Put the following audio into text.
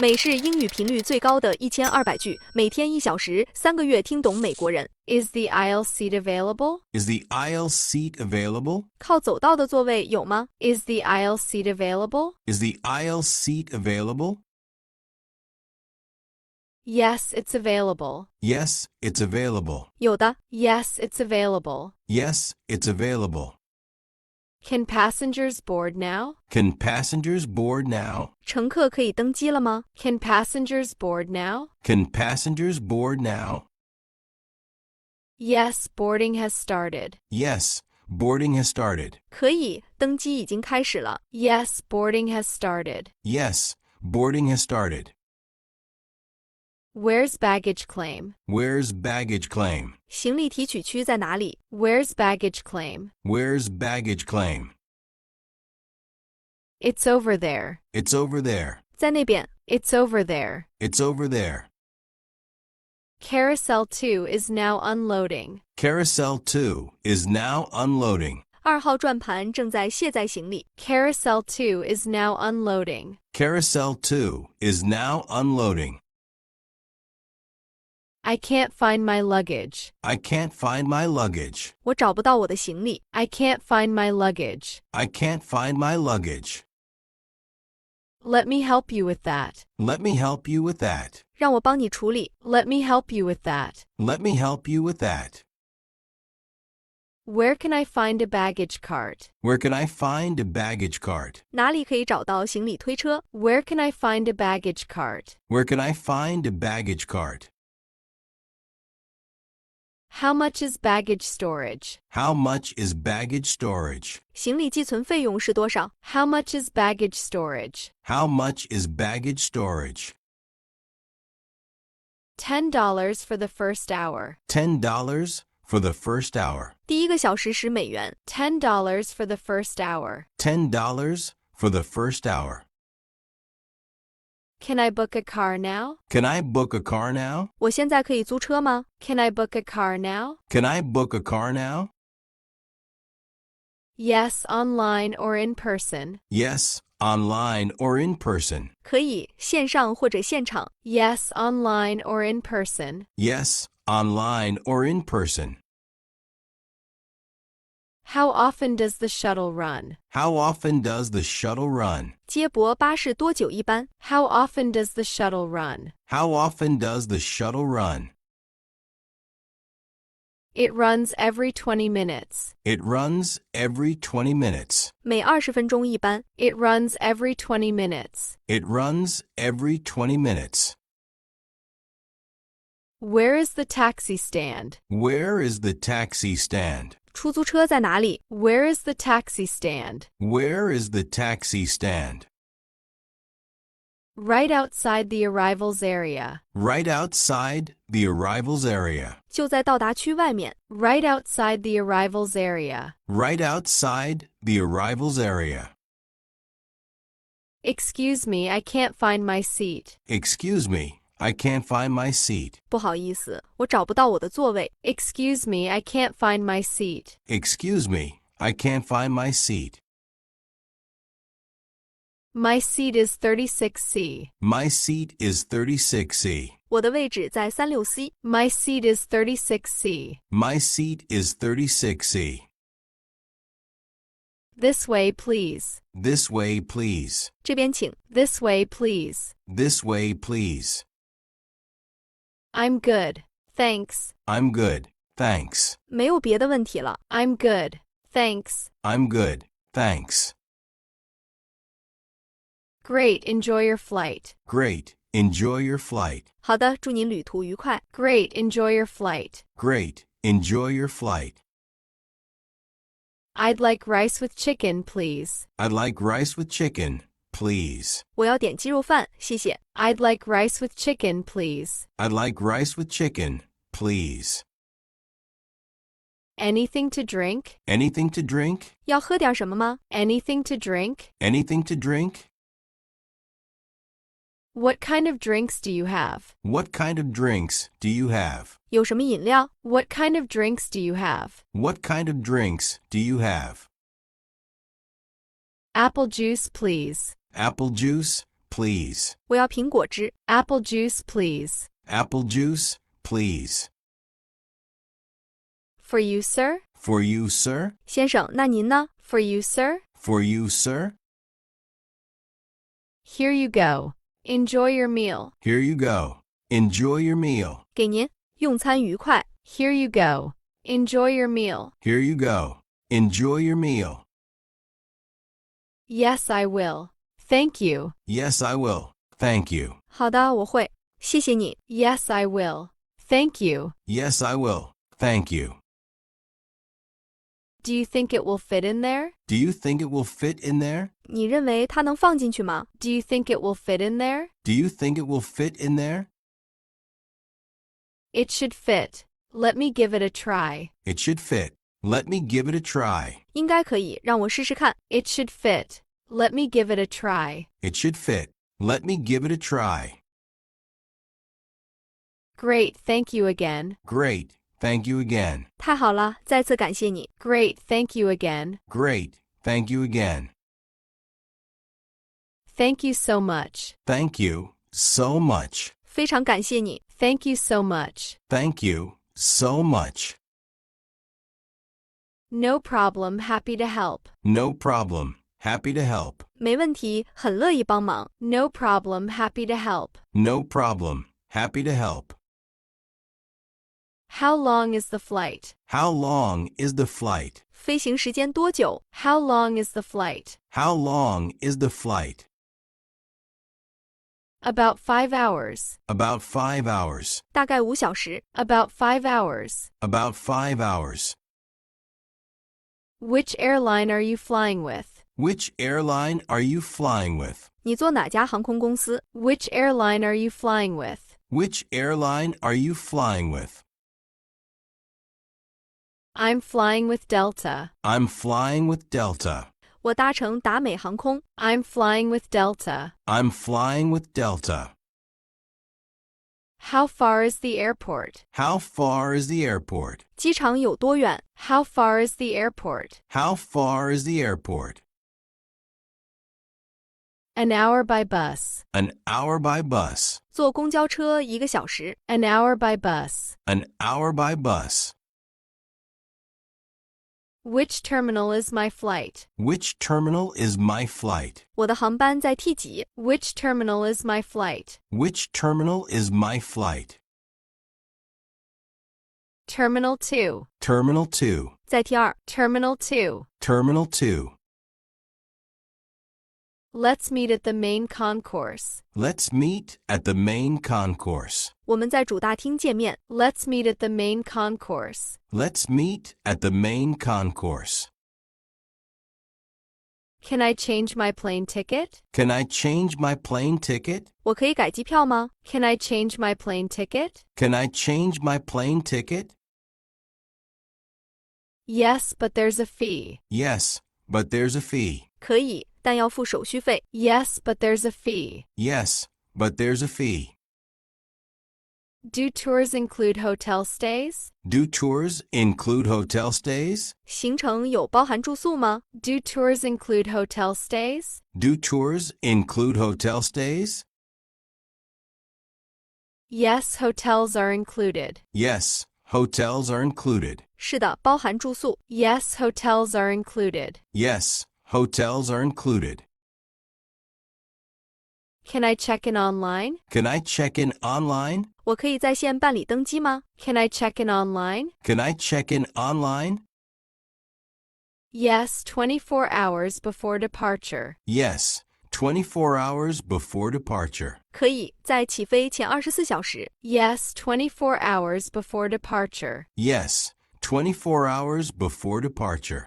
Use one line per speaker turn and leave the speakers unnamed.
美式英语频率最高的1200句，每天1小时，3个月听懂美国人。Is the aisle seat available?
Is the aisle seat available?
靠走道的座位有吗？ Is the aisle seat available?
Is the aisle seat available?
Yes, it's available.
Yes, it's available.
有的。Yes, it's available.
Yes, it's available.
Can passengers board now?
Can passengers board now?
乘客可以登机了吗？ Can passengers board now?
Can passengers board now?
Yes, boarding has started.
Yes, boarding has started.
可以，登机已经开始了。Yes, boarding has started.
Yes, boarding has started.
Where's baggage claim?
Where's baggage claim?
行李提取区在哪里？ Where's baggage claim?
Where's baggage claim?
It's over there.
It's over there.
在那边。It's over there.
It's over there.
Carousel 2 is now unloading.
Carousel 2 is now unloading.
2号转盘正在卸载行李。Carousel 2 is now unloading.
Carousel 2 is now unloading.
I can't find my luggage.
I can't find my luggage.
我找不到我的行李。I can't find my luggage.
I can't find my luggage.
Let me help you with that.
Let me help you with that.
让我帮你处理。Let me help you with that.
Let me help you with that.
Where can I find a baggage cart?
Where can I find a baggage cart?
哪里可以找到行李推车？ Where can I find a baggage cart?
Where can I find a baggage cart?
How much is baggage storage?
How much is baggage storage?
行李寄存费用是多少？ How much is baggage storage?
How much is baggage storage?
$10 for the first hour.
$10 for the first hour.
第1个小时$10。$10 for the first hour.
$10 for the first hour.
Can I book a car now?
Can I book a car now?
我现在可以租车吗？ Can I book a car now?
Can I book a car now?
Yes, online or in person.
Yes, online or in person.
可以，线上或者现场。Yes, online or in person.
Yes, online or in person.
How often does the shuttle run?
How often does the shuttle run?
接驳巴士多久一班？ How often does the shuttle run?
How often does the shuttle run?
It runs every 20 minutes.
It runs every 20 minutes.
每20分钟一班。It runs every 20 minutes.
It runs every 20 minutes.
Where is the taxi stand?
Where is the taxi stand?
出租车在哪里？ Where is the taxi stand?
Where is the taxi stand?
Right outside the arrivals area.
Right outside the arrivals area.
就在到达区外面。Right outside the arrivals area.
Right outside the arrivals area.
Excuse me, I can't find my seat.
Excuse me, I can't find my seat.
不好意思，我找不到我的座位。Excuse me, I can't find my seat.
Excuse me, I can't find my seat.
My seat is 36C.
My seat is 36C.
我的位置在36C。My seat is 36C.
My seat is 36C.
This way, please.
This way, please.
这边请。This way, please.
This way, please.
I'm good. Thanks.
I'm good, thanks.
没有别的问题了。I'm good. Thanks.
I'm good, thanks.
Great, enjoy your flight.
Great, enjoy your flight.
好的，祝您旅途愉快。Great, enjoy your flight.
Great, enjoy your flight.
I'd like rice with chicken, please.
I'd like rice with chicken, please.
我要点鸡肉饭，谢谢。I'd like rice with chicken, please.
I'd like rice with chicken, please.
Anything to drink?
Anything to drink?
要喝点什么吗？ Anything to drink?
Anything to drink?
What kind of drinks do you have?
What kind of drinks do you have?
有什么饮料？ What kind of drinks do you have?
What kind of drinks do you have?
Apple juice, please.
Apple juice, please.
我要苹果汁。
Apple juice, please.
Apple juice, please.
For you, sir?
For you, sir?
先生，那您呢？ For you, sir?
For you, sir?
Here you go.
Enjoy your meal.
Here you go. Enjoy your meal.
给您，用餐愉快。
Here you go.
Enjoy your meal.
Here you go. Enjoy your meal.
Yes, I will.
Thank you.
Yes, I will. Thank you.
好的，我会。谢谢你。Yes, I will.
Thank you.
Yes, I will. Thank you.
Do you think it will fit in there?
Do you think it will fit in there?
你认为它能放进去吗？ Do you think it will fit in there?
Do you think it will fit in there?
It should fit. Let me give it a try.
It should fit. Let me give it a try.
应该可以，让我试试看。It should fit. Let me give it a try.
It should fit. Let me give it a try.
Great, thank you again.
Great. Thank you again.
太好了，再次感谢你。Great, thank you again.
Great. Thank you again.
Thank you so much.
Thank you so much.
非常感谢你。Thank you so much.
Thank you so much.
No problem, happy to help.
No problem. Happy to help.
没问题，很乐意帮忙。No problem, happy to help.
No problem. Happy to help.
How long is the flight?
How long is the flight?
飞行时间多久？ How long is the flight?
How long is the flight?
About 5 hours.
About 5 hours.
大概5小时。About 5 hours.
About 5 hours.
Which airline are you flying with?
Which airline are you flying with?
你坐哪家航空公司？ Which airline are you flying with?
Which airline are you flying with?
I'm flying with Delta.
I'm flying with Delta.
我搭乘达美航空。I'm flying with Delta.
I'm flying with Delta.
How far is the airport?
How far is the airport?
机场有多远？ How far is the airport?
How far is the airport?
An hour by bus.
An hour by bus.
坐公交车1个小时。An hour by bus.
An hour by bus.
Which terminal is my flight?
Which terminal is my flight?
我的航班在 T 几？ Which terminal is my flight?
Which terminal is my flight?
Terminal 2.
Terminal 2.
在 T2。Terminal 2.
Terminal 2.
Let's meet at the main concourse.
Let's meet at the main concourse.
我们在主大厅见面。Let's meet at the main concourse.
Let's meet at the main concourse.
Can I change my plane ticket?
Can I change my plane ticket?
我可以改机票吗？ Can I change my plane ticket?
Can I change my plane ticket?
Yes, but there's a fee.
Yes, but there's a fee.
可以，但要付手续费。Yes, but there's a fee.
Yes, but there's a fee.
Do tours include hotel stays?
Do tours include hotel stays?
行程有包含住宿吗？ Do tours include hotel stays?
Do tours include hotel stays?
Yes, hotels are included.
Yes, hotels are included.
是的，包含住宿。Yes, hotels are included.
Yes, hotels are included.
Can I check in online?
Can I check in online?
我可以在线办理登机吗？ Can I check in online?
Can I check in online?
Yes, 24 hours before departure.
Yes, 24 hours before departure.
可以，在起飞前24小时。Yes, 24 hours before departure.
Yes, 24 hours before departure.